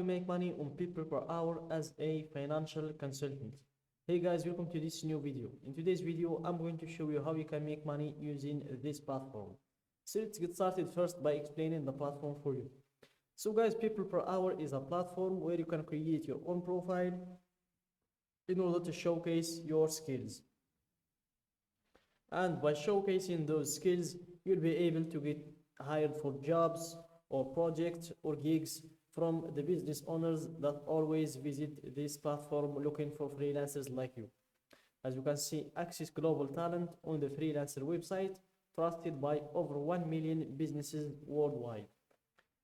make money on people per hour as a financial consultant. Hey guys, welcome to this new video. In today's video, I'm going to show you how you can make money using this platform. So let's get started first by explaining the platform for you. So guys, people per hour is a platform where you can create your own profile in order to showcase your skills. And by showcasing those skills, you'll be able to get hired for jobs or projects or gigs from the business owners that always visit this platform looking for freelancers like you. As you can see, access global talent on the freelancer website, trusted by over 1 million businesses worldwide.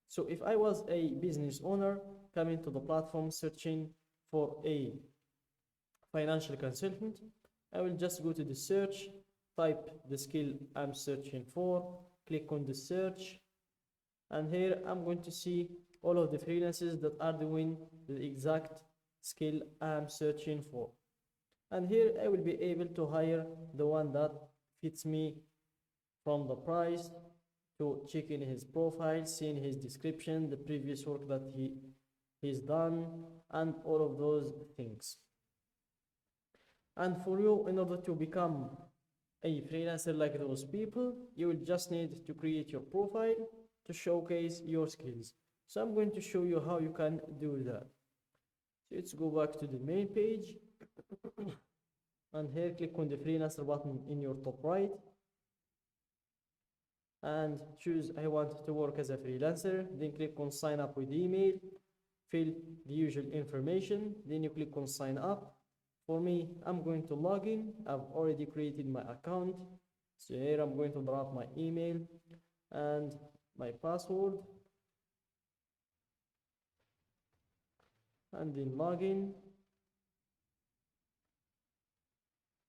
So if I was a business owner coming to the platform searching for a financial consultant, I will just go to the search, type the skill I'm searching for, click on the search, and here I'm going to see all of the freelancers that are doing the exact skill I'm searching for. And here I will be able to hire the one that fits me, from the price to checking his profile, seeing his description, the previous work that he's done, and all of those things. And for you, in order to become a freelancer like those people, you will just need to create your profile to showcase your skills. So I'm going to show you how you can do that. So let's go back to the main page and here click on the freelancer button in your top right and choose I want to work as a freelancer. Then click on sign up with email, fill the usual information, then you click on sign up. For me, I'm going to log in. I've already created my account. So here I'm going to drop my email and my password. And then log in.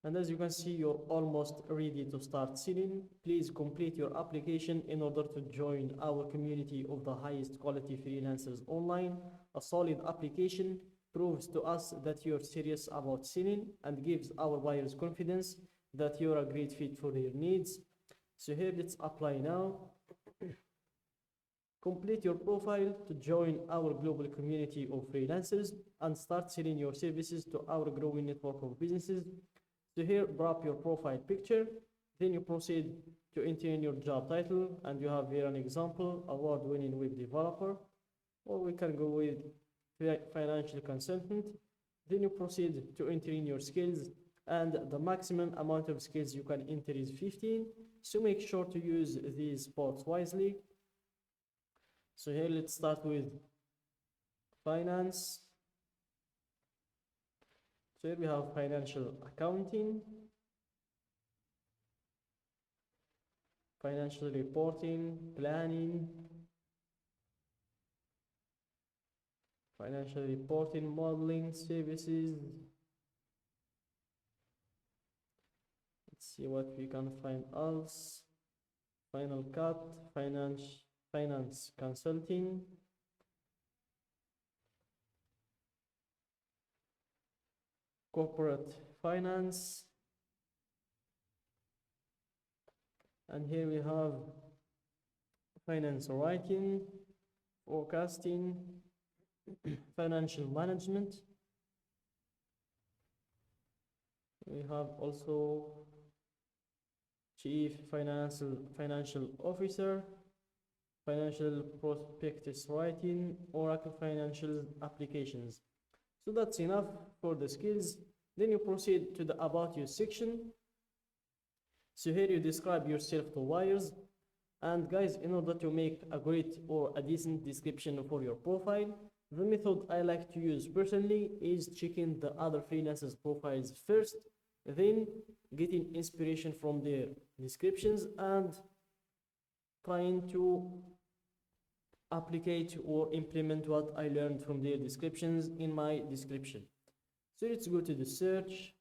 And as you can see, you're almost ready to start selling. Please complete your application in order to join our community of the highest quality freelancers online. A solid application proves to us that you're serious about selling and gives our buyers confidence that you're a great fit for their needs. So here, let's apply now. Complete your profile to join our global community of freelancers and start selling your services to our growing network of businesses. So here, drop your profile picture, then you proceed to enter in your job title, and you have here an example, award-winning web developer, or we can go with financial consultant. Then you proceed to enter in your skills, and the maximum amount of skills you can enter is 15, so make sure to use these spots wisely. So here, let's start with finance. So here we have financial accounting, financial reporting, planning, financial reporting, modeling services. Let's see what we can find else. Final Cut, finance consulting, corporate finance, and here we have finance writing, forecasting, financial management. We have also chief financial officer, financial prospectus writing, Oracle financial applications. So that's enough for the skills. Then you proceed to the About You section. So here you describe yourself to buyers. And guys, in order to make a great or a decent description for your profile, the method I like to use personally is checking the other freelancers' profiles first, then getting inspiration from their descriptions and trying to applicate or implement what I learned from their descriptions in my description. So let's go to the search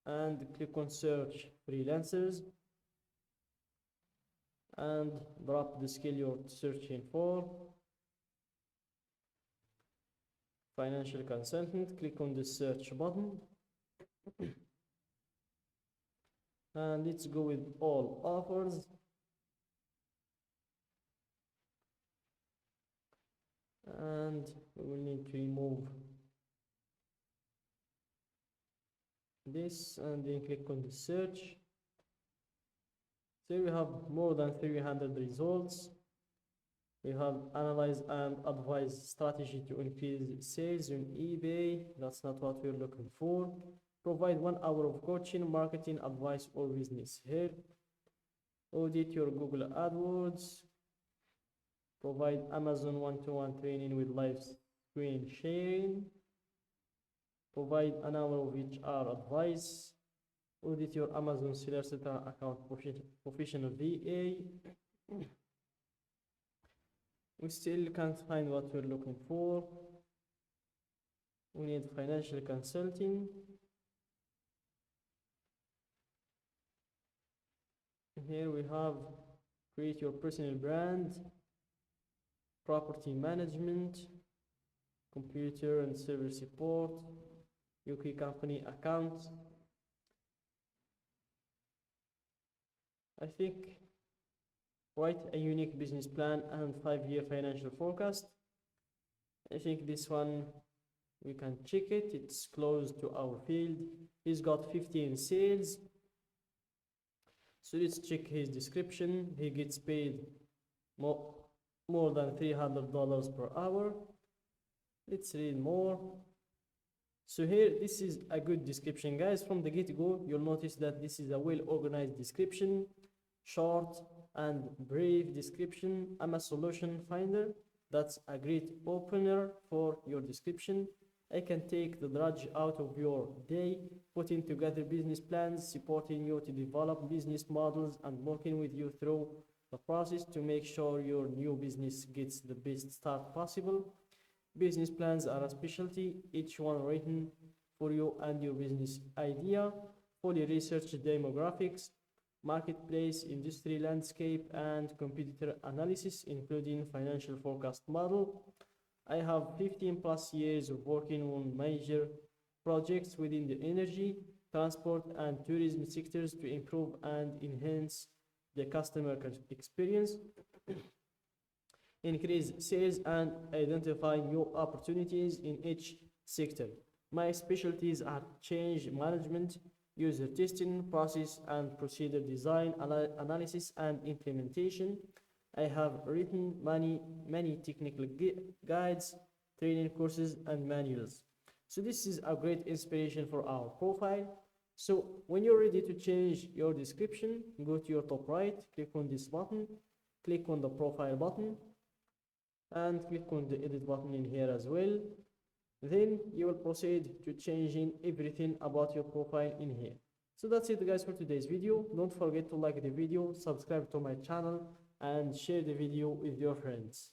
and click on search freelancers and drop the skill you're searching for. Financial consultant, click on the search button and let's go with all offers. And we this and then click on the search. So we have more than 300 results. We have analyze and advise strategy to increase sales on eBay. That's not what we're looking for. Provide 1 hour of coaching, marketing advice, or business help. Audit your Google AdWords. Provide Amazon one-to-one training with live screen sharing. Provide an hour of HR advice. Audit your Amazon Seller Center account professional VA. We still can't find what we're looking for. We need financial consulting. Here we have create your personal brand, property management, computer and server support, UK company account. I think quite a unique business plan and 5-year financial forecast. I think this one we can check it. It's close to our field. He's got 15 sales. So let's check his description. He gets paid more than $300 per hour. Let's read more. So here, this is a good description, guys. From the get-go, you'll notice that this is a well-organized description, short and brief description. I'm a solution finder. That's a great opener for your description. I can take the drudge out of your day, putting together business plans, supporting you to develop business models, and working with you through the process to make sure your new business gets the best start possible. Business plans are a specialty, each one written for you and your business idea. Fully researched demographics, marketplace, industry landscape, and competitor analysis, including financial forecast model. I have 15 plus years of working on major projects within the energy, transport, and tourism sectors to improve and enhance the customer experience, increase sales, and identify new opportunities in each sector. My specialties are change management, user testing, process and procedure design, analysis, and implementation. I have written many technical guides, training courses, and manuals. So this is a great inspiration for our profile. So when you're ready to change your description, go to your top right, click on this button, click on the profile button, and click on the edit button in here as well. Then you will proceed to changing everything about your profile in here. So that's it, guys, for today's video. Don't forget to like the video, subscribe to my channel, and share the video with your friends.